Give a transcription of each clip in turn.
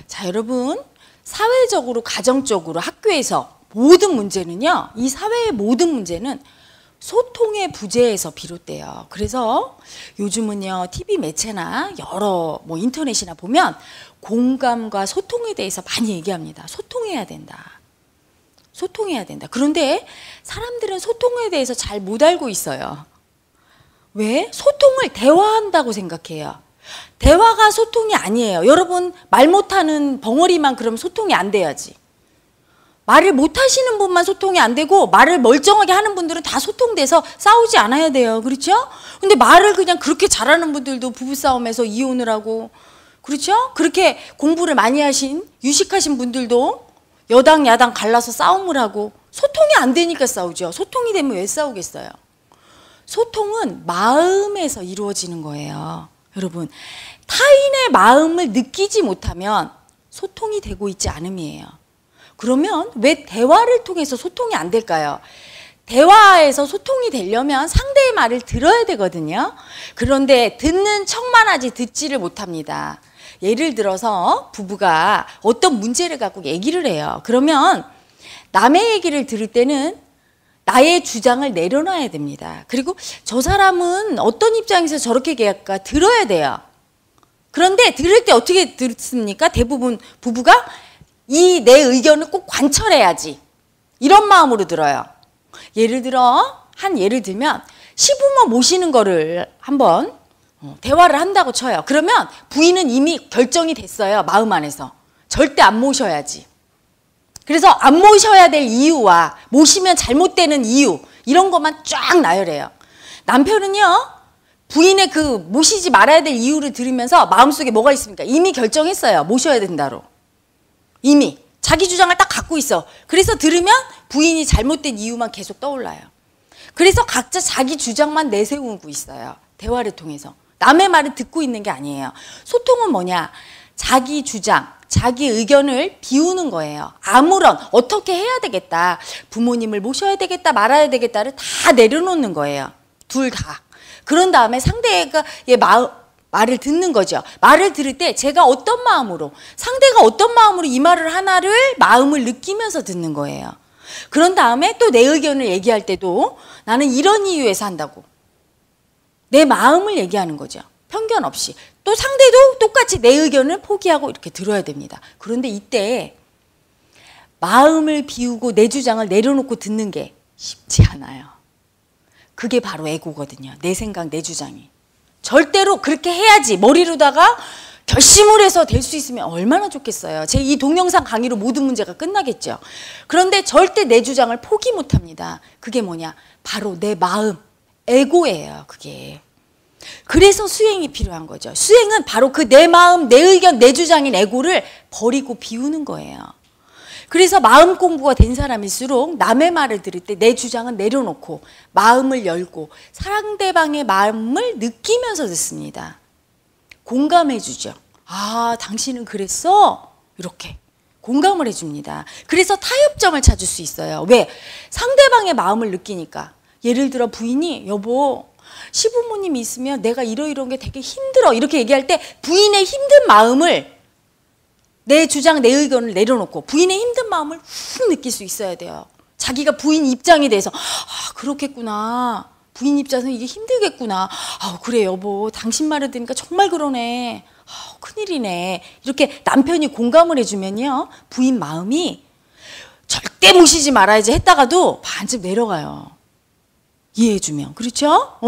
자, 여러분, 사회적으로, 가정적으로, 학교에서 모든 문제는요, 이 사회의 모든 문제는 소통의 부재에서 비롯돼요. 그래서 요즘은요, TV 매체나 여러 인터넷이나 보면 공감과 소통에 대해서 많이 얘기합니다. 소통해야 된다. 소통해야 된다. 그런데 사람들은 소통에 대해서 잘 못 알고 있어요. 왜? 소통을 대화한다고 생각해요. 대화가 소통이 아니에요. 여러분, 말 못하는 벙어리만 그러면 소통이 안 돼야지. 말을 못하시는 분만 소통이 안 되고 말을 멀쩡하게 하는 분들은 다 소통돼서 싸우지 않아야 돼요. 그렇죠? 근데 말을 그냥 그렇게 잘하는 분들도 부부싸움에서 이혼을 하고, 그렇죠? 그렇게 공부를 많이 하신, 유식하신 분들도 여당, 야당 갈라서 싸움을 하고, 소통이 안 되니까 싸우죠. 소통이 되면 왜 싸우겠어요? 소통은 마음에서 이루어지는 거예요. 여러분, 타인의 마음을 느끼지 못하면 소통이 되고 있지 않음이에요. 그러면 왜 대화를 통해서 소통이 안 될까요? 대화에서 소통이 되려면 상대의 말을 들어야 되거든요. 그런데 듣는 척만 하지 듣지를 못합니다. 예를 들어서 부부가 어떤 문제를 갖고 얘기를 해요. 그러면 남의 얘기를 들을 때는 나의 주장을 내려놔야 됩니다. 그리고 저 사람은 어떤 입장에서 저렇게 얘기할까 들어야 돼요. 그런데 들을 때 어떻게 듣습니까? 대부분 부부가 이 내 의견을 꼭 관철해야지, 이런 마음으로 들어요. 예를 들면 시부모 모시는 거를 한번 대화를 한다고 쳐요. 그러면 부인은 이미 결정이 됐어요. 마음 안에서. 절대 안 모셔야지. 그래서 안 모셔야 될 이유와 모시면 잘못되는 이유, 이런 것만 쫙 나열해요. 남편은요, 부인의 그 모시지 말아야 될 이유를 들으면서 마음속에 뭐가 있습니까? 이미 결정했어요. 모셔야 된다로. 이미 자기 주장을 딱 갖고 있어. 그래서 들으면 부인이 잘못된 이유만 계속 떠올라요. 그래서 각자 자기 주장만 내세우고 있어요. 대화를 통해서. 남의 말을 듣고 있는 게 아니에요. 소통은 뭐냐? 자기 주장, 자기 의견을 비우는 거예요. 아무런 어떻게 해야 되겠다, 부모님을 모셔야 되겠다, 말아야 되겠다를 다 내려놓는 거예요. 둘 다. 그런 다음에 상대의 말을 듣는 거죠. 말을 들을 때 제가 어떤 마음으로, 상대가 어떤 마음으로 이 말을 하나를 마음을 느끼면서 듣는 거예요. 그런 다음에 또 내 의견을 얘기할 때도 나는 이런 이유에서 한다고 내 마음을 얘기하는 거죠. 편견 없이. 또 상대도 똑같이 내 의견을 포기하고 이렇게 들어야 됩니다. 그런데 이때 마음을 비우고 내 주장을 내려놓고 듣는 게 쉽지 않아요. 그게 바로 에고거든요. 내 생각, 내 주장이. 절대로 그렇게 해야지 머리로다가 결심을 해서 될 수 있으면 얼마나 좋겠어요. 제 이 동영상 강의로 모든 문제가 끝나겠죠. 그런데 절대 내 주장을 포기 못합니다. 그게 뭐냐? 바로 내 마음, 에고예요. 그게. 그래서 수행이 필요한 거죠. 수행은 바로 그 내 마음, 내 의견, 내 주장인 에고를 버리고 비우는 거예요. 그래서 마음 공부가 된 사람일수록 남의 말을 들을 때 내 주장은 내려놓고 마음을 열고 상대방의 마음을 느끼면서 듣습니다. 공감해 주죠. 아, 당신은 그랬어? 이렇게 공감을 해줍니다. 그래서 타협점을 찾을 수 있어요. 왜? 상대방의 마음을 느끼니까. 예를 들어 부인이 여보, 시부모님이 있으면 내가 이런 게 되게 힘들어, 이렇게 얘기할 때 부인의 힘든 마음을, 내 주장, 내 의견을 내려놓고 부인의 힘든 마음을 훅 느낄 수 있어야 돼요. 자기가 부인 입장이 돼서 아, 그렇겠구나. 부인 입장에서 이게 힘들겠구나. 아, 그래 여보, 당신 말을 들으니까 정말 그러네. 아, 큰일이네. 이렇게 남편이 공감을 해주면요, 부인 마음이 절대 모시지 말아야지 했다가도 반쯤 내려가요. 이해해주면. 그렇죠?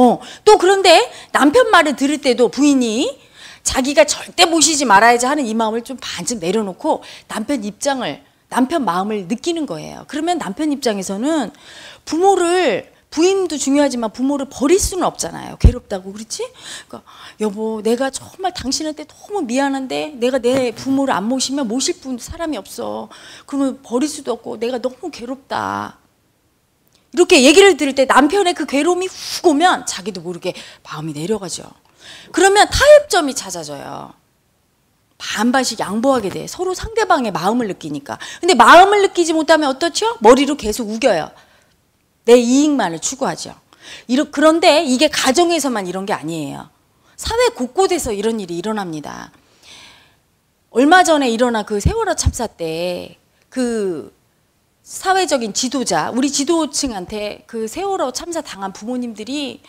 또 그런데 남편 말을 들을 때도 부인이 자기가 절대 모시지 말아야지 하는 이 마음을 좀 반쯤 내려놓고 남편 마음을 느끼는 거예요. 그러면 남편 입장에서는 부인도 중요하지만 부모를 버릴 수는 없잖아요. 괴롭다고, 그렇지? 그러니까 여보, 내가 정말 당신한테 너무 미안한데 내가 내 부모를 안 모시면 모실 사람이 없어. 그러면 버릴 수도 없고 내가 너무 괴롭다. 이렇게 얘기를 들을 때 남편의 그 괴로움이 훅 오면 자기도 모르게 마음이 내려가죠. 그러면 타협점이 찾아져요. 반반씩 양보하게 돼. 서로 상대방의 마음을 느끼니까. 근데 마음을 느끼지 못하면 어떻죠? 머리로 계속 우겨요. 내 이익만을 추구하죠. 그런데 이게 가정에서만 이런 게 아니에요. 사회 곳곳에서 이런 일이 일어납니다. 얼마 전에 일어난 그 세월호 참사 때 그 사회적인 지도자, 우리 지도층한테 그 세월호 참사 당한 부모님들이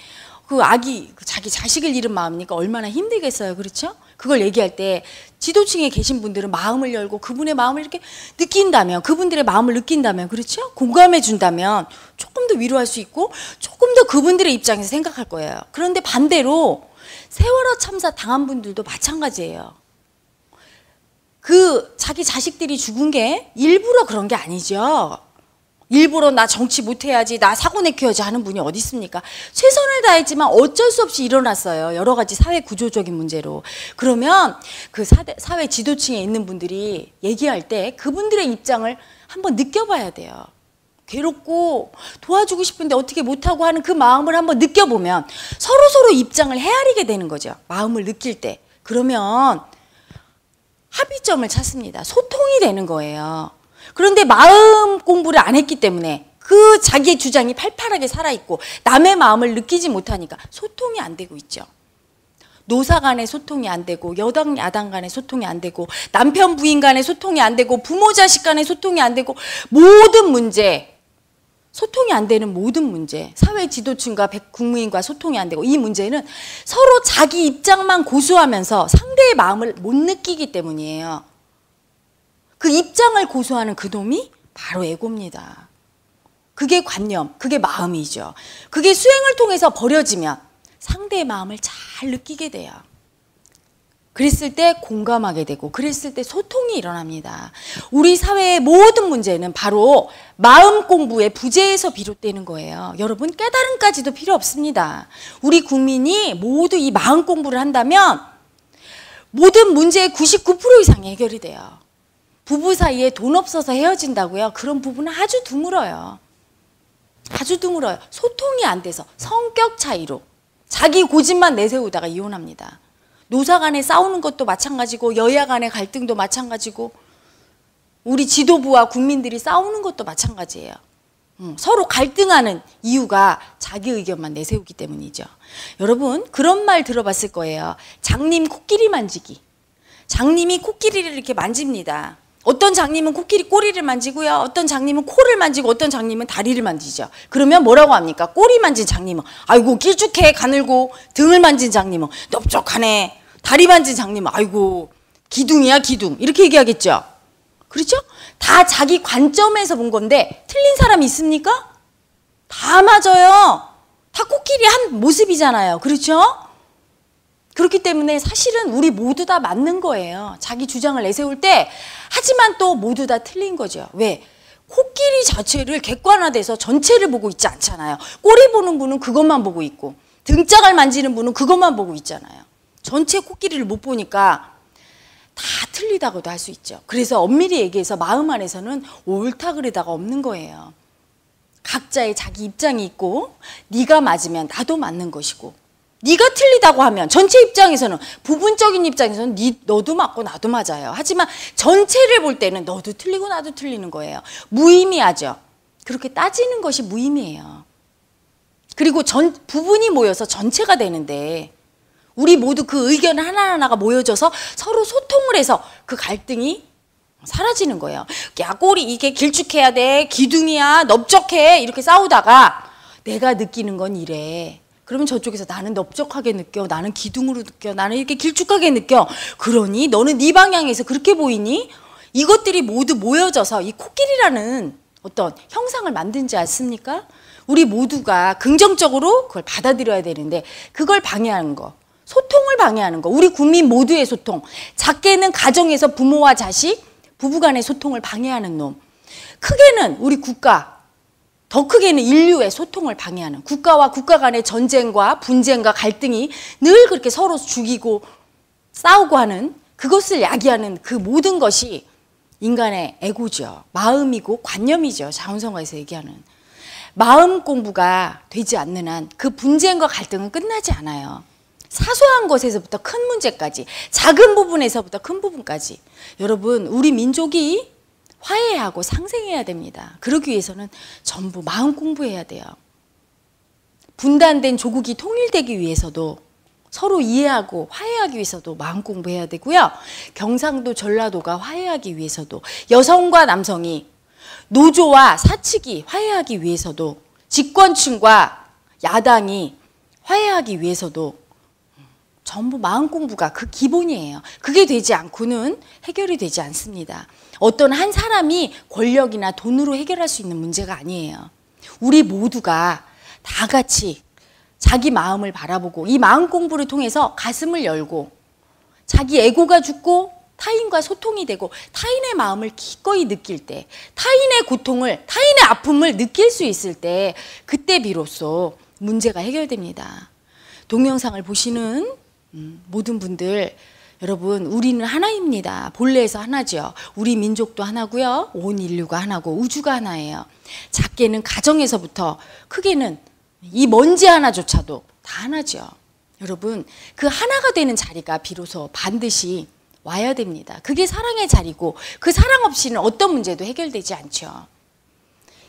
그 아기, 자기 자식을 잃은 마음이니까 얼마나 힘들겠어요. 그렇죠? 그걸 얘기할 때 지도층에 계신 분들은 마음을 열고 그분의 마음을 이렇게 느낀다면, 그분들의 마음을 느낀다면, 그렇죠? 공감해 준다면 조금 더 위로할 수 있고 조금 더 그분들의 입장에서 생각할 거예요. 그런데 반대로 세월호 참사 당한 분들도 마찬가지예요. 그 자기 자식들이 죽은 게 일부러 그런 게 아니죠. 일부러 나 정치 못해야지, 나 사고 내켜야지 하는 분이 어디 있습니까? 최선을 다했지만 어쩔 수 없이 일어났어요. 여러 가지 사회 구조적인 문제로. 그러면 그 사회 지도층에 있는 분들이 얘기할 때 그분들의 입장을 한번 느껴봐야 돼요. 괴롭고 도와주고 싶은데 어떻게 못하고 하는 그 마음을 한번 느껴보면 서로 입장을 헤아리게 되는 거죠. 마음을 느낄 때. 그러면 합의점을 찾습니다. 소통이 되는 거예요. 그런데 마음 공부를 안 했기 때문에 그 자기의 주장이 팔팔하게 살아있고 남의 마음을 느끼지 못하니까 소통이 안 되고 있죠. 노사 간의 소통이 안 되고, 여당 야당 간의 소통이 안 되고, 남편 부인 간의 소통이 안 되고, 부모 자식 간의 소통이 안 되고, 모든 문제, 소통이 안 되는 모든 문제, 사회 지도층과 국민과 소통이 안 되고, 이 문제는 서로 자기 입장만 고수하면서 상대의 마음을 못 느끼기 때문이에요. 그 입장을 고수하는 그 놈이 바로 에고입니다. 그게 관념, 그게 마음이죠. 그게 수행을 통해서 버려지면 상대의 마음을 잘 느끼게 돼요. 그랬을 때 공감하게 되고, 그랬을 때 소통이 일어납니다. 우리 사회의 모든 문제는 바로 마음 공부의 부재에서 비롯되는 거예요. 여러분, 깨달음까지도 필요 없습니다. 우리 국민이 모두 이 마음 공부를 한다면 모든 문제의 99% 이상이 해결이 돼요. 부부 사이에 돈 없어서 헤어진다고요? 그런 부부는 아주 드물어요. 아주 드물어요. 소통이 안 돼서 성격 차이로 자기 고집만 내세우다가 이혼합니다. 노사 간에 싸우는 것도 마찬가지고, 여야 간의 갈등도 마찬가지고, 우리 지도부와 국민들이 싸우는 것도 마찬가지예요. 서로 갈등하는 이유가 자기 의견만 내세우기 때문이죠. 여러분, 그런 말 들어봤을 거예요. 장님 코끼리 만지기. 장님이 코끼리를 이렇게 만집니다. 어떤 장님은 코끼리 꼬리를 만지고요. 어떤 장님은 코를 만지고, 어떤 장님은 다리를 만지죠. 그러면 뭐라고 합니까? 꼬리 만진 장님은 아이고 길쭉해 가늘고, 등을 만진 장님은 넓적하네. 다리 만진 장님은 아이고 기둥이야 기둥, 이렇게 얘기하겠죠. 그렇죠? 다 자기 관점에서 본 건데 틀린 사람이 있습니까? 다 맞아요. 다 코끼리 한 모습이잖아요. 그렇죠? 그렇기 때문에 사실은 우리 모두 다 맞는 거예요. 자기 주장을 내세울 때. 하지만 또 모두 다 틀린 거죠. 왜? 코끼리 자체를 객관화돼서 전체를 보고 있지 않잖아요. 꼬리 보는 분은 그것만 보고 있고, 등짝을 만지는 분은 그것만 보고 있잖아요. 전체 코끼리를 못 보니까 다 틀리다고도 할 수 있죠. 그래서 엄밀히 얘기해서 마음 안에서는 옳다 그르다가 없는 거예요. 각자의 자기 입장이 있고, 네가 맞으면 나도 맞는 것이고, 네가 틀리다고 하면 전체 입장에서는, 부분적인 입장에서는 너도 맞고 나도 맞아요. 하지만 전체를 볼 때는 너도 틀리고 나도 틀리는 거예요. 무의미하죠. 그렇게 따지는 것이 무의미해요. 그리고 부분이 모여서 전체가 되는데 우리 모두 그 의견 하나하나가 모여져서 서로 소통을 해서 그 갈등이 사라지는 거예요. 야, 꼬리 이게 길쭉해야 돼, 기둥이야, 넓적해, 이렇게 싸우다가 내가 느끼는 건 이래. 그러면 저쪽에서 나는 넓적하게 느껴, 나는 기둥으로 느껴, 나는 이렇게 길쭉하게 느껴. 그러니 너는 네 방향에서 그렇게 보이니? 이것들이 모두 모여져서 이 코끼리라는 어떤 형상을 만든지 않습니까? 우리 모두가 긍정적으로 그걸 받아들여야 되는데 그걸 방해하는 거, 소통을 방해하는 거, 우리 국민 모두의 소통, 작게는 가정에서 부모와 자식, 부부간의 소통을 방해하는 놈, 크게는 우리 국가, 더 크게는 인류의 소통을 방해하는, 국가와 국가 간의 전쟁과 분쟁과 갈등이 늘 그렇게 서로 죽이고 싸우고 하는, 그것을 야기하는 그 모든 것이 인간의 에고죠. 마음이고 관념이죠. 자원성가에서 얘기하는. 마음 공부가 되지 않는 한 그 분쟁과 갈등은 끝나지 않아요. 사소한 것에서부터 큰 문제까지, 작은 부분에서부터 큰 부분까지. 여러분, 우리 민족이 화해하고 상생해야 됩니다. 그러기 위해서는 전부 마음 공부해야 돼요. 분단된 조국이 통일되기 위해서도 서로 이해하고 화해하기 위해서도 마음 공부해야 되고요. 경상도, 전라도가 화해하기 위해서도, 여성과 남성이, 노조와 사측이 화해하기 위해서도, 집권층과 야당이 화해하기 위해서도 전부 마음 공부가 그 기본이에요. 그게 되지 않고는 해결이 되지 않습니다. 어떤 한 사람이 권력이나 돈으로 해결할 수 있는 문제가 아니에요. 우리 모두가 다 같이 자기 마음을 바라보고 이 마음 공부를 통해서 가슴을 열고 자기 에고가 죽고 타인과 소통이 되고 타인의 마음을 기꺼이 느낄 때, 타인의 고통을, 타인의 아픔을 느낄 수 있을 때, 그때 비로소 문제가 해결됩니다. 동영상을 보시는 모든 분들, 여러분, 우리는 하나입니다. 본래에서 하나죠. 우리 민족도 하나고요. 온 인류가 하나고 우주가 하나예요. 작게는 가정에서부터 크게는 이 먼지 하나조차도 다 하나죠. 여러분, 그 하나가 되는 자리가 비로소 반드시 와야 됩니다. 그게 사랑의 자리고 그 사랑 없이는 어떤 문제도 해결되지 않죠.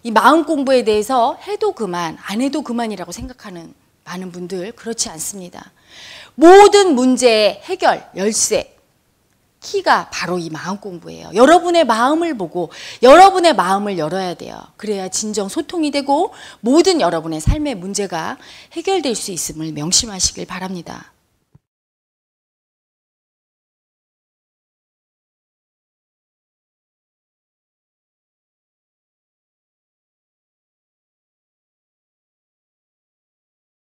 이 마음 공부에 대해서 해도 그만, 안 해도 그만이라고 생각하는 많은 분들, 그렇지 않습니다. 모든 문제의 해결, 열쇠, 키가 바로 이 마음 공부예요. 여러분의 마음을 보고 여러분의 마음을 열어야 돼요. 그래야 진정 소통이 되고 모든 여러분의 삶의 문제가 해결될 수 있음을 명심하시길 바랍니다.